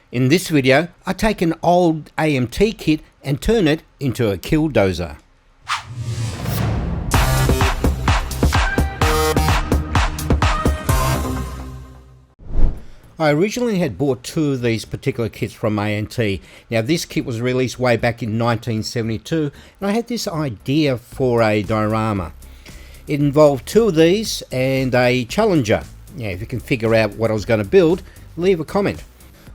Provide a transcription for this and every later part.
In this video, I take an old AMT kit and turn it into a KILLDOZER. I originally had bought two of these particular kits from AMT. Now this kit was released way back in 1972 and I had this idea for a diorama. It involved two of these and a Challenger. Now if you can figure out what I was going to build, leave a comment.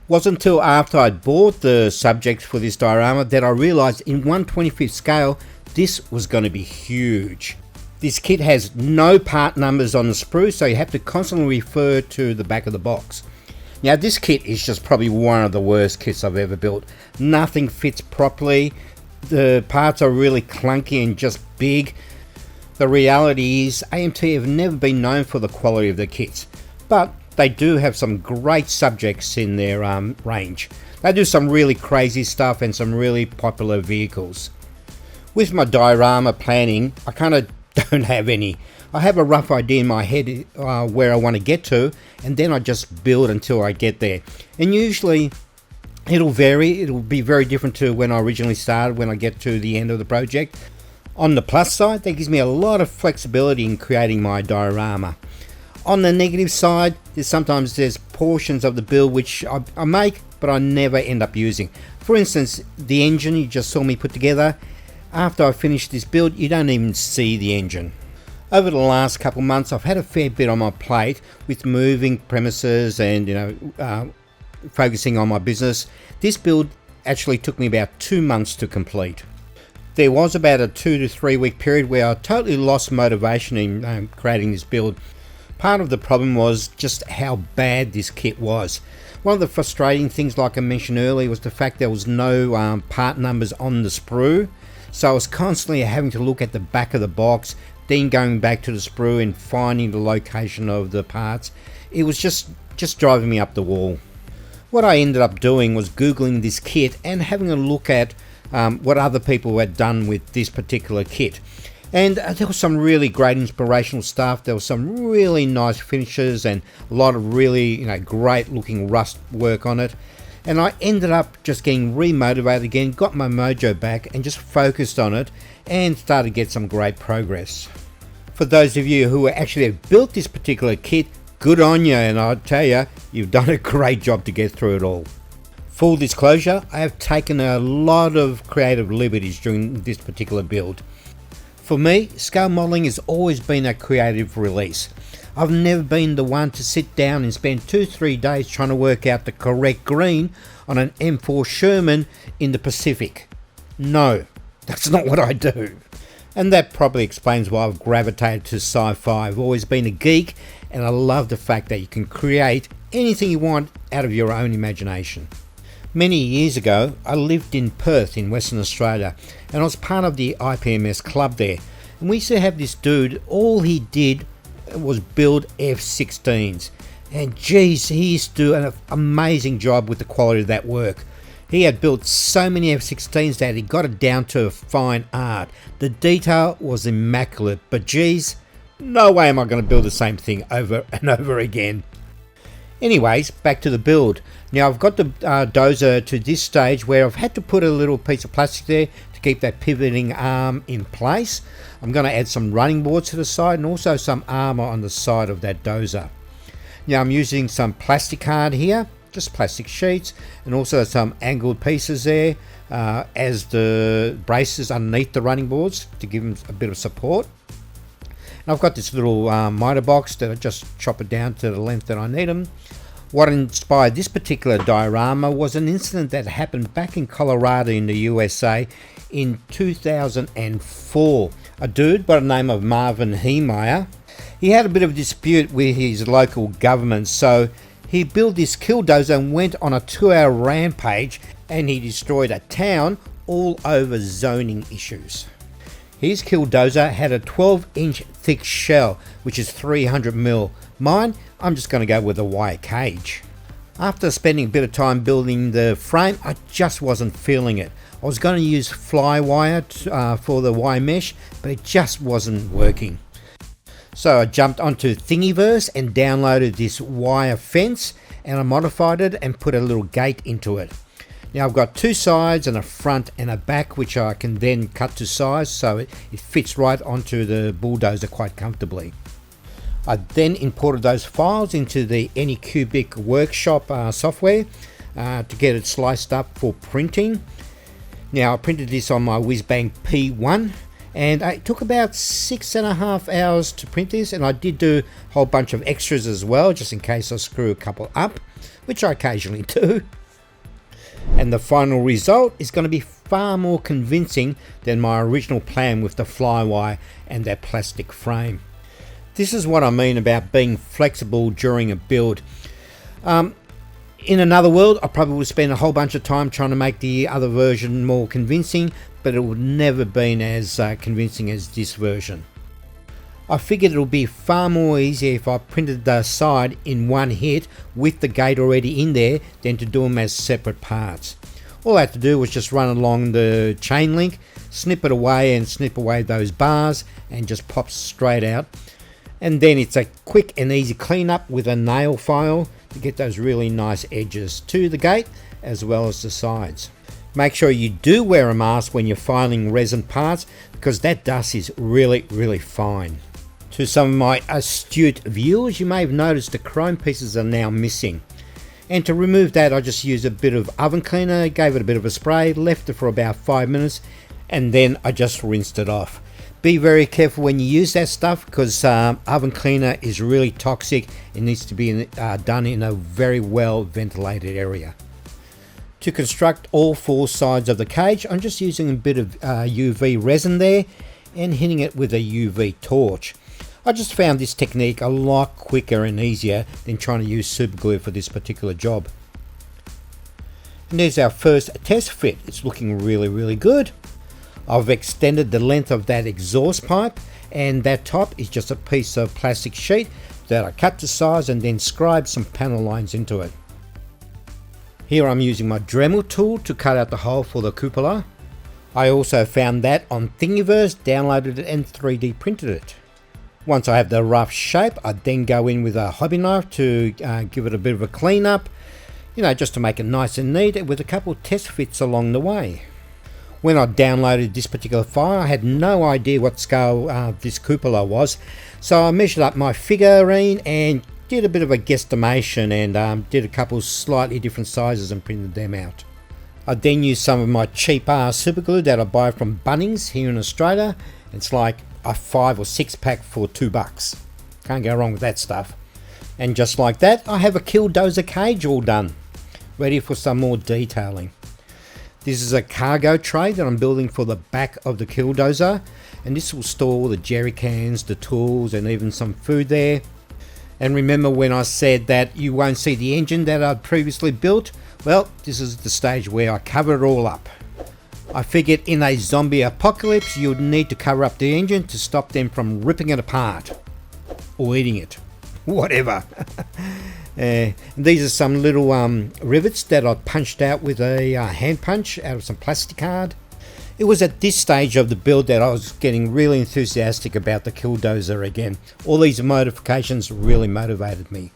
Wasn't until after I'd bought the subject for this diorama that I realised in 1/25th scale this was going to be huge. This kit has no part numbers on the sprue, so you have to constantly refer to the back of the box. Now this kit is just probably one of the worst kits I've ever built. Nothing fits properly, the parts are really clunky and just big. The reality is AMT have never been known for the quality of their kits, but they do have some great subjects in their range. They do some really crazy stuff and some really popular vehicles. With my diorama planning, I kind of don't have any. I have a rough idea in my head where I want to get to, and then I just build until I get there. And usually it'll vary, it'll be very different to when I originally started when I get to the end of the project. On the plus side, that gives me a lot of flexibility in creating my diorama. On the negative side, sometimes there's portions of the build which I make, but I never end up using. For instance, the engine you just saw me put together, after I finish this build, you don't even see the engine. Over the last couple of months, I've had a fair bit on my plate with moving premises and focusing on my business. This build actually took me about 2 months to complete. There was about a 2 to 3 week period where I totally lost motivation in creating this build. Part of the problem was just how bad this kit was. One of the frustrating things, like I mentioned earlier, was the fact there was no part numbers on the sprue. So I was constantly having to look at the back of the box, then going back to the sprue and finding the location of the parts. It was just driving me up the wall. What I ended up doing was Googling this kit and having a look at what other people had done with this particular kit. And there was some really great inspirational stuff. There was some really nice finishes and a lot of really great looking rust work on it. And I ended up just getting remotivated again, got my mojo back and just focused on it and started to get some great progress. For those of you who actually have built this particular kit, good on you, and I tell you, you've done a great job to get through it all. Full disclosure, I have taken a lot of creative liberties during this particular build. For me, scale modelling has always been a creative release. I've never been the one to sit down and spend 2-3 days trying to work out the correct green on an M4 Sherman in the Pacific. No, that's not what I do. And that probably explains why I've gravitated to sci-fi. I've always been a geek and I love the fact that you can create anything you want out of your own imagination. Many years ago, I lived in Perth in Western Australia and I was part of the IPMS club there. And we used to have this dude, all he did was build F-16s. And geez, he used to do an amazing job with the quality of that work. He had built so many F-16s that he got it down to a fine art. The detail was immaculate, but geez, no way am I going to build the same thing over and over again. Anyways, back to the build. Now I've got the dozer to this stage where I've had to put a little piece of plastic there to keep that pivoting arm in place. I'm going to add some running boards to the side and also some armour on the side of that dozer. Now I'm using some plastic card here, just plastic sheets, and also some angled pieces there as the braces underneath the running boards to give them a bit of support. And I've got this little miter box that I just chop it down to the length that I need them. What inspired this particular diorama was an incident that happened back in Colorado in the USA in 2004. A dude by the name of Marvin Heemeyer, he had a bit of a dispute with his local government, so he built this KILLDOZER and went on a 2-hour rampage and he destroyed a town all over zoning issues. His KILLDOZER had a 12-inch thick shell, which is 300mm. Mine, I'm just going to go with a wire cage. After spending a bit of time building the frame, I just wasn't feeling it. I was going to use fly wire for the wire mesh, but it just wasn't working. So I jumped onto Thingiverse and downloaded this wire fence and I modified it and put a little gate into it. Now I've got two sides and a front and a back, which I can then cut to size so it fits right onto the bulldozer quite comfortably. I then imported those files into the Anycubic workshop software to get it sliced up for printing. Now I printed this on my Whizbang P1 and it took about 6.5 hours to print this, and I did do a whole bunch of extras as well just in case I screw a couple up, which I occasionally do. And the final result is going to be far more convincing than my original plan with the flywire and that plastic frame. This is what I mean about being flexible during a build. In another world, I probably would spend a whole bunch of time trying to make the other version more convincing, but it would never been as convincing as this version. I figured it would be far more easier if I printed the side in one hit with the gate already in there than to do them as separate parts. All I had to do was just run along the chain link, snip it away and snip away those bars, and just pops straight out. And then it's a quick and easy cleanup with a nail file to get those really nice edges to the gate as well as the sides. Make sure you do wear a mask when you're filing resin parts, because that dust is really fine. To some of my astute viewers, you may have noticed the chrome pieces are now missing. And to remove that, I just used a bit of oven cleaner, gave it a bit of a spray, left it for about 5 minutes, and then I just rinsed it off. Be very careful when you use that stuff, because oven cleaner is really toxic. It needs to be done in a very well ventilated area. To construct all four sides of the cage, I'm just using a bit of UV resin there and hitting it with a UV torch. I just found this technique a lot quicker and easier than trying to use super glue for this particular job. And there's our first test fit. It's looking really good. I've extended the length of that exhaust pipe, and that top is just a piece of plastic sheet that I cut to size and then scribed some panel lines into it. Here I'm using my Dremel tool to cut out the hole for the cupola. I also found that on Thingiverse, downloaded it and 3D printed it. Once I have the rough shape, I then go in with a hobby knife to give it a bit of a clean up, just to make it nice and neat, with a couple of test fits along the way. When I downloaded this particular file, I had no idea what scale this cupola was, so I measured up my figurine and did a bit of a guesstimation and did a couple slightly different sizes and printed them out. I then used some of my cheap super glue that I buy from Bunnings here in Australia. It's like a 5 or 6 pack for $2. Can't go wrong with that stuff. And just like that, I have a KILLDOZER cage all done, ready for some more detailing. This is a cargo tray that I'm building for the back of the KILLDOZER, and this will store all the jerry cans, the tools, and even some food there. And remember when I said that you won't see the engine that I'd previously built? Well, this is the stage where I cover it all up. I figured in a zombie apocalypse you'd need to cover up the engine to stop them from ripping it apart or eating it, whatever. These are some little rivets that I punched out with a hand punch out of some plastic card. It was at this stage of the build that I was getting really enthusiastic about the KILLDOZER again. All these modifications really motivated me.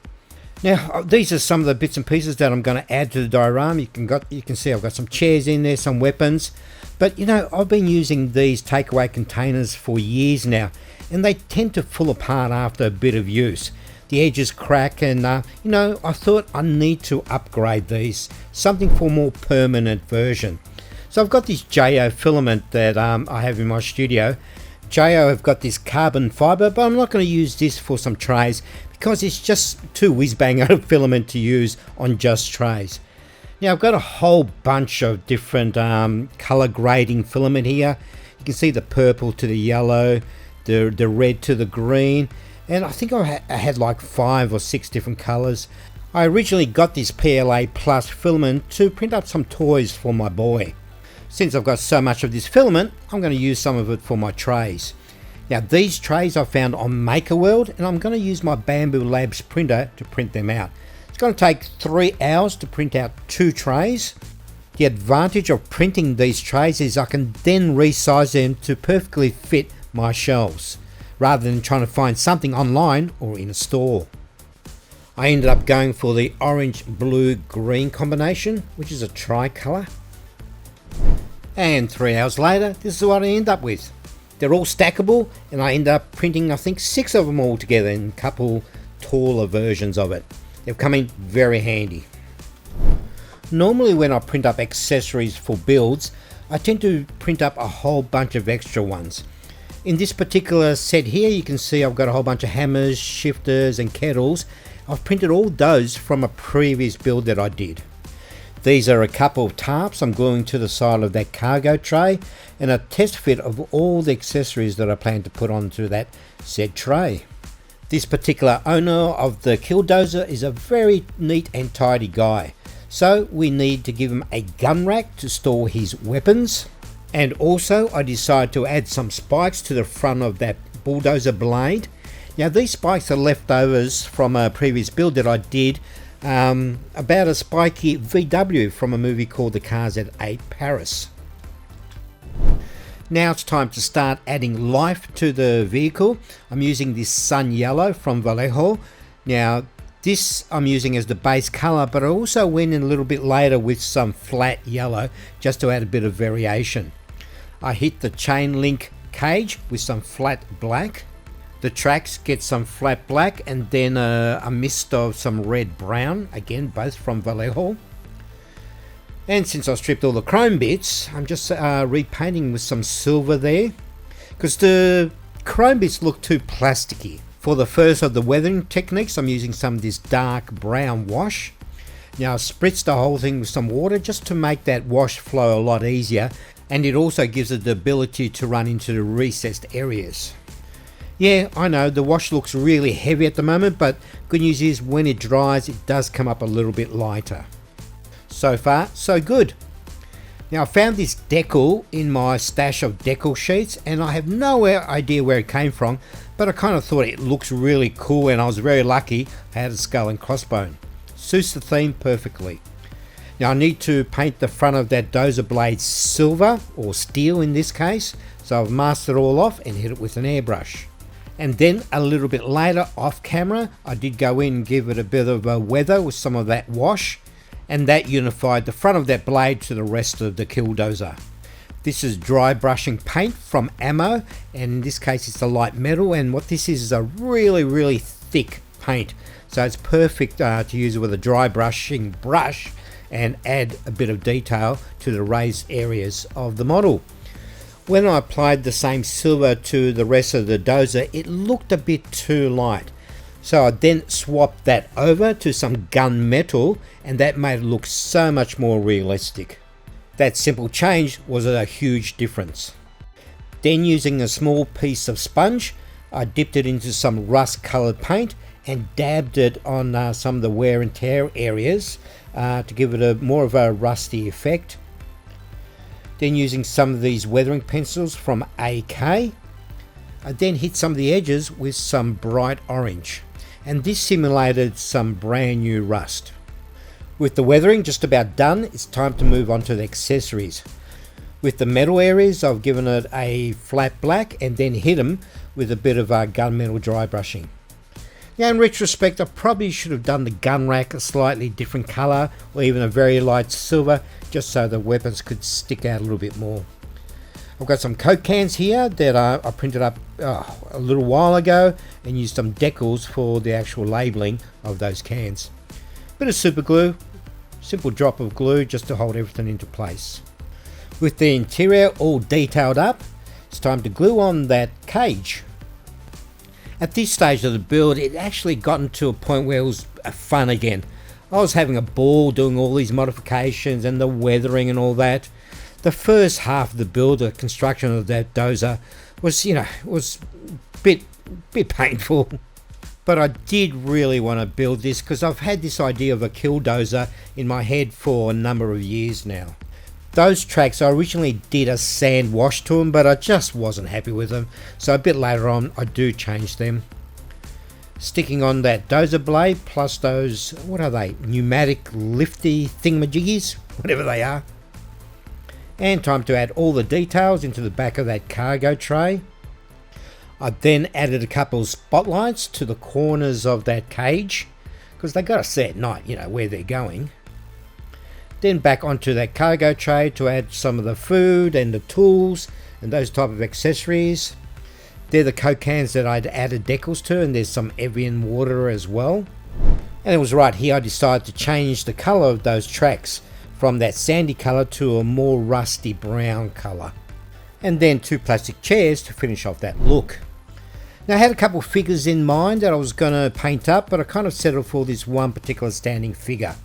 Now these are some of the bits and pieces that I'm going to add to the diorama. You can see I've got some chairs in there, some weapons, but I've been using these takeaway containers for years now, and they tend to fall apart after a bit of use. The edges crack, and I thought I need to upgrade these, something for a more permanent version. So I've got this JO filament that I have in my studio. JO have got this carbon fiber, but I'm not going to use this for some trays because it's just too whiz-bang out of filament to use on just trays. Now I've got a whole bunch of different color grading filament here. You can see the purple to the yellow, the red to the green, and I think I had like 5 or 6 different colors. I originally got this PLA Plus filament to print up some toys for my boy. Since I've got so much of this filament, I'm going to use some of it for my trays. Now these trays I found on MakerWorld, and I'm going to use my Bamboo Labs printer to print them out. It's going to take 3 hours to print out 2 trays. The advantage of printing these trays is I can then resize them to perfectly fit my shelves, rather than trying to find something online or in a store. I ended up going for the orange, blue, green combination, which is a tricolour. And 3 hours later, this is what I end up with. They're all stackable, and I end up printing, I think, 6 of them all together in a couple taller versions of it. They've come in very handy. Normally when I print up accessories for builds, I tend to print up a whole bunch of extra ones. In this particular set here, you can see I've got a whole bunch of hammers, shifters and kettles. I've printed all those from a previous build that I did. These are a couple of tarps I'm gluing to the side of that cargo tray, and a test fit of all the accessories that I plan to put onto that said tray. This particular owner of the KILLDOZER is a very neat and tidy guy, so we need to give him a gun rack to store his weapons. And also I decided to add some spikes to the front of that bulldozer blade. Now these spikes are leftovers from a previous build that I did about a spiky VW from a movie called The Cars at 8 Paris. Now it's time to start adding life to the vehicle. I'm using this sun yellow from Vallejo. Now this I'm using as the base colour, but I also went in a little bit later with some flat yellow just to add a bit of variation. I hit the chain link cage with some flat black. The tracks get some flat black, and then a mist of some red brown, again both from Vallejo. And since I stripped all the chrome bits, I'm just repainting with some silver there, because the chrome bits look too plasticky. For the first of the weathering techniques, I'm using some of this dark brown wash. Now I spritzed the whole thing with some water just to make that wash flow a lot easier, and it also gives it the ability to run into the recessed areas. Yeah, I know the wash looks really heavy at the moment, but good news is when it dries it does come up a little bit lighter. So far so good. Now I found this decal in my stash of decal sheets, and I have no idea where it came from, but I kind of thought it looks really cool, and I was very lucky I had a skull and crossbone. Suits the theme perfectly. Now I need to paint the front of that dozer blade silver, or steel in this case, so I've masked it all off and hit it with an airbrush. And then a little bit later off camera I did go in and give it a bit of a weather with some of that wash, and that unified the front of that blade to the rest of the KILLDOZER. This is dry brushing paint from Ammo, and in this case it's a light metal, and what this is a really thick paint, so it's perfect to use with a dry brushing brush and add a bit of detail to the raised areas of the model. When I applied the same silver to the rest of the dozer, it looked a bit too light. So I then swapped that over to some gunmetal, and that made it look so much more realistic. That simple change was a huge difference. Then using a small piece of sponge, I dipped it into some rust colored paint and dabbed it on some of the wear and tear areas to give it a more of a rusty effect. Then using some of these weathering pencils from AK, I then hit some of the edges with some bright orange, and this simulated some brand new rust. With the weathering just about done, it's time to move on to the accessories. With the metal areas, I've given it a flat black and then hit them with a bit of gunmetal dry brushing. Now in retrospect, I probably should have done the gun rack a slightly different colour, or even a very light silver, just so the weapons could stick out a little bit more. I've got some Coke cans here that I printed up a little while ago and used some decals for the actual labelling of those cans. Bit of super glue, simple drop of glue just to hold everything into place. With the interior all detailed up, it's time to glue on that cage. At this stage of the build, it actually gotten to a point where it was fun again. I was having a ball doing all these modifications and the weathering and all that. The first half of the build, the construction of that dozer, was a bit painful. But I did really want to build this because I've had this idea of a KILLDOZER in my head for a number of years now. Those tracks, I originally did a sand wash to them, but I just wasn't happy with them, so a bit later on I do change them. Sticking on that dozer blade plus those, what are they, pneumatic lifty thingamajiggies, whatever they are. And time to add all the details into the back of that cargo tray. I then added a couple of spotlights to the corners of that cage, because they got to see at night, you know, where they're going. Then back onto that cargo tray to add some of the food and the tools and those type of accessories. They're the Coke cans that I'd added decals to, and there's some Evian water as well. And it was right here I decided to change the colour of those tracks from that sandy colour to a more rusty brown colour. And then 2 plastic chairs to finish off that look. Now I had a couple of figures in mind that I was going to paint up, but I kind of settled for this one particular standing figure.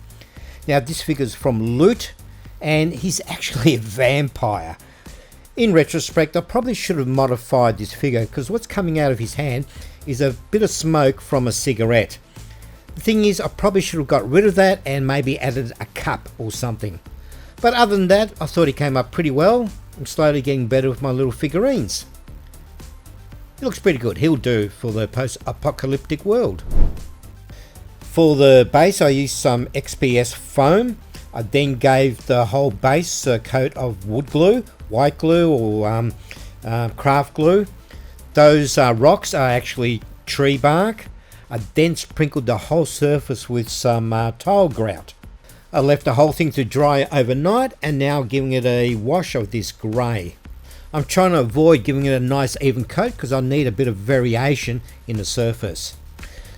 Now this figure's from Loot, and he's actually a vampire. In retrospect, I probably should have modified this figure, because what's coming out of his hand is a bit of smoke from a cigarette. The thing is, I probably should have got rid of that and maybe added a cup or something. But other than that, I thought he came up pretty well. I'm slowly getting better with my little figurines. He looks pretty good. He'll do for the post-apocalyptic world. For the base, I used some XPS foam. I then gave the whole base a coat of wood glue, white glue or craft glue. Those rocks are actually tree bark. I then sprinkled the whole surface with some tile grout. I left the whole thing to dry overnight, and now giving it a wash of this grey. I'm trying to avoid giving it a nice even coat because I need a bit of variation in the surface.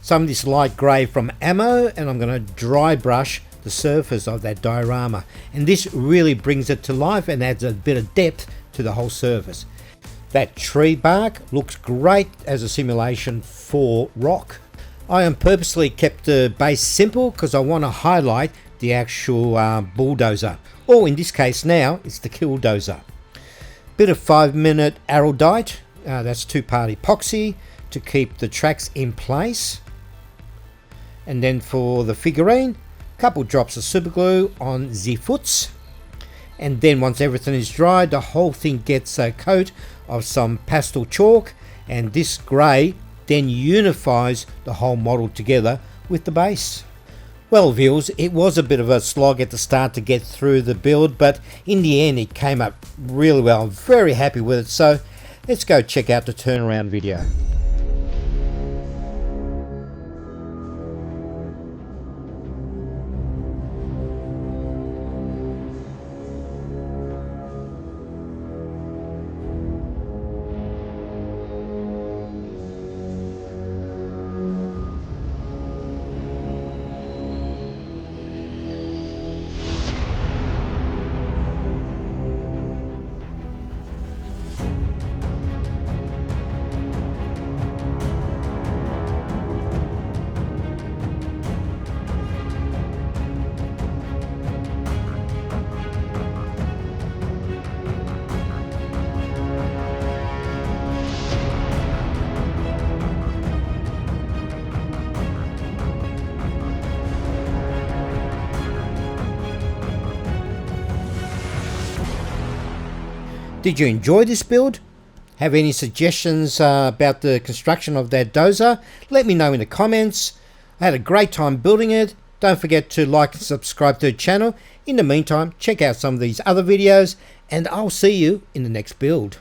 Some of this light grey from Ammo, and I'm going to dry brush the surface of that diorama, and this really brings it to life and adds a bit of depth to the whole surface. That tree bark looks great as a simulation for rock. I am purposely kept the base simple because I want to highlight the actual bulldozer, or in this case now it's the KILLDOZER. Bit of 5-minute araldite, that's 2-part epoxy to keep the tracks in place. And then for the figurine, couple drops of super glue on the foots, and then once everything is dried, the whole thing gets a coat of some pastel chalk, and this grey then unifies the whole model together with the base. Well viewers, it was a bit of a slog at the start to get through the build, but in the end it came up really well. I'm very happy with it, so let's go check out the turnaround video. Did you enjoy this build? Have any suggestions about the construction of that dozer? Let me know in the comments. I had a great time building it. Don't forget to like and subscribe to the channel. In the meantime, check out some of these other videos, and I'll see you in the next build.